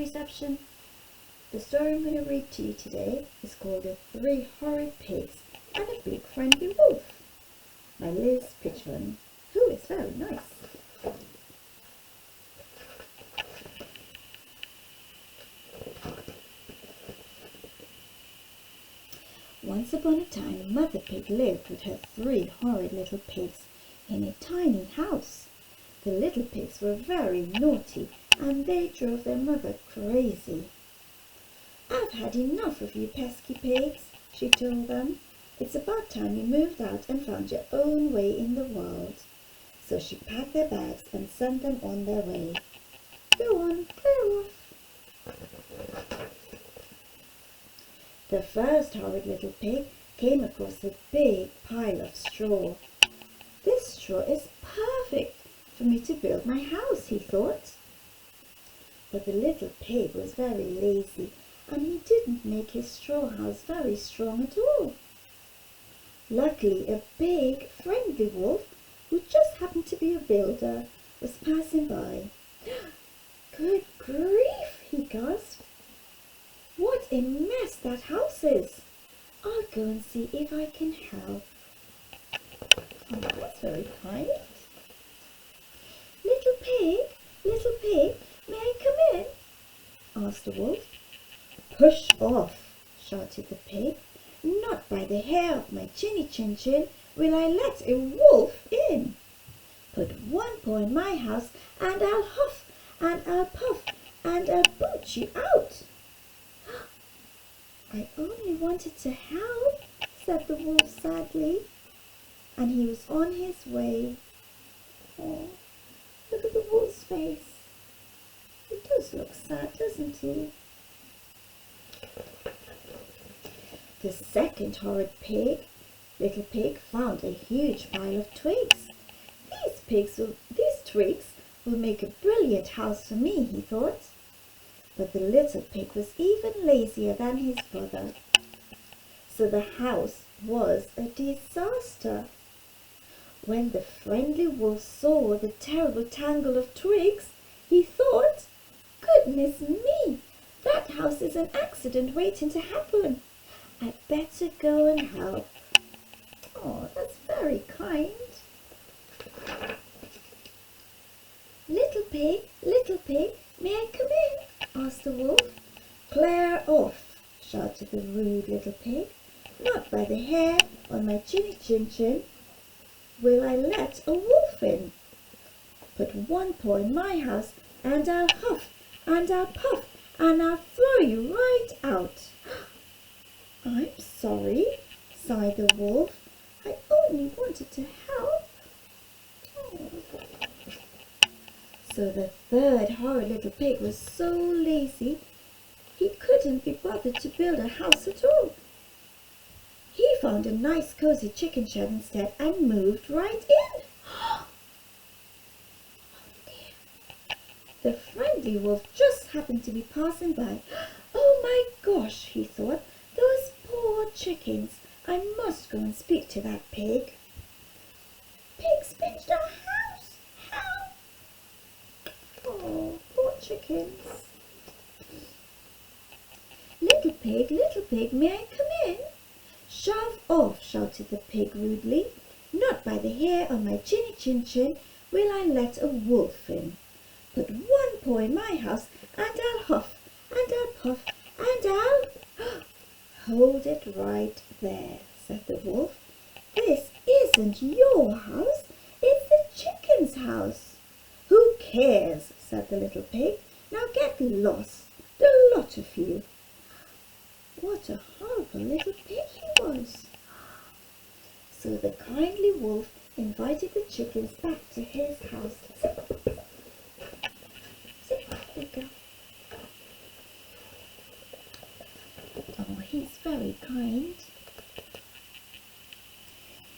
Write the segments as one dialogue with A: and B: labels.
A: reception. The story I'm going to read to you today is called The Three Horrid Pigs and a Big Friendly Wolf by Liz Pitchman, who is very nice. Once upon a time, a mother pig lived with her three horrid little pigs in a tiny house. The little pigs were very naughty and they drove their mother crazy. "I've had enough of you pesky pigs," she told them. "It's about time you moved out and found your own way in the world." So she packed their bags and sent them on their way. "Go on, clear off." The first horrid little pig came across a big pile of straw. "This straw is perfect for me to build my house," he thought. But the little pig was very lazy and he didn't make his straw house very strong at all. Luckily, a big, friendly wolf, who just happened to be a builder, was passing by. "Good grief," he gasped. "What a mess that house is! I'll go and see if I can help." "Oh, that's very kind." Little pig, may I come in?" asked the wolf. "Push off," shouted the pig. "Not by the hair of my chinny chin chin will I let a wolf in. Put one paw in my house and I'll huff and I'll puff and I'll boot you out." "I only wanted to help," said the wolf sadly, and he was on his way. Oh, look at the wolf's face. He does look sad, doesn't he? The second horrid little pig, found a huge pile of twigs. These twigs will make a brilliant house for me," he thought. But the little pig was even lazier than his brother. So the house was a disaster. When the friendly wolf saw the terrible tangle of twigs, he thought, "Goodness me, that house is an accident waiting to happen. I'd better go and help." "Oh, that's very kind." Little pig, may I come in?" asked the wolf. "Clear off," shouted the rude little pig. "Not by the hair on my chinny chin chin will I let a wolf in. Put one paw in my house and I'll huff and I'll puff and I'll throw you right out." "I'm sorry," sighed the wolf. "I only wanted to help." Oh. So the third horrid little pig was so lazy he couldn't be bothered to build a house at all. He found a nice cozy chicken shed instead and moved right in. Oh dear. The friendly wolf just happened to be passing by. "Oh my gosh," he thought, "those poor chickens. I must go and speak to that pig." "Pigs pinched our house. Help!" Oh, poor chickens. Little pig, may I come in?" "Shove off," shouted the pig rudely. "Not by the hair on my chinny chin chin will I let a wolf in. Put one paw in my house and I'll huff and I'll puff and I'll—" "Hold it right there," said the wolf. "This isn't your house, it's the chicken's house." "Who cares?" said the little pig. "Now get lost, the lot of you." What a horrible little pig he was. So the kindly wolf invited the chickens back to his house. Sit back, little girl. Oh, he's very kind.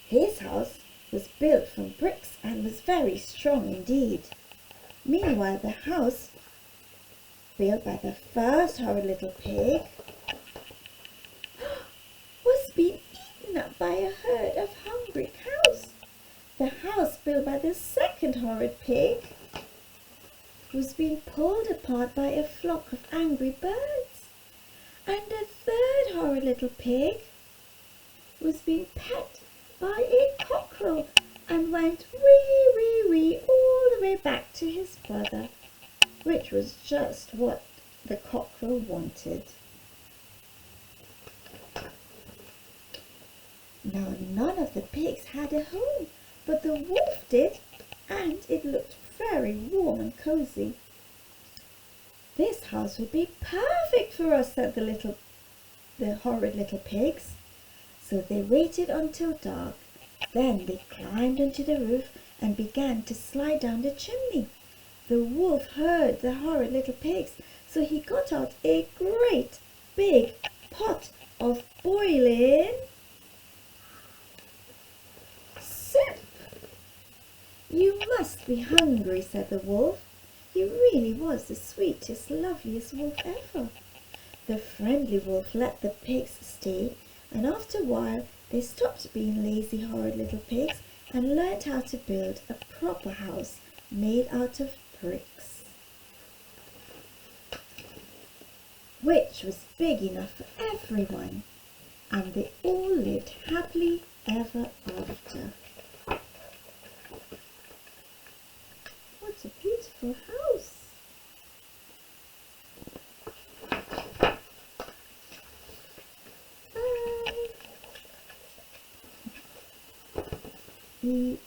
A: His house was built from bricks and was very strong indeed. Meanwhile, the house built by the first horrid little pig was being eaten up by a herd of hungry cows. The house built by the second horrid pig was being pulled apart by a flock of angry birds, and a third horrid little pig was being pecked by a cockerel and went wee, wee, wee all the way back to his brother, which was just what the cockerel wanted. Now, none of the pigs had a home, but the wolf did, and it looked very warm and cosy. "This house would be perfect for us," said the horrid little pigs. So they waited until dark. Then they climbed onto the roof and began to slide down the chimney. The wolf heard the horrid little pigs, so he got out a great big pot of boiling soup. "You must be hungry," said the wolf. He really was the sweetest, loveliest wolf ever. The friendly wolf let the pigs stay, and after a while they stopped being lazy, horrid little pigs and learned how to build a proper house made out of bricks, which was big enough for everyone, and they all lived happily ever after. What a beautiful house! Bye!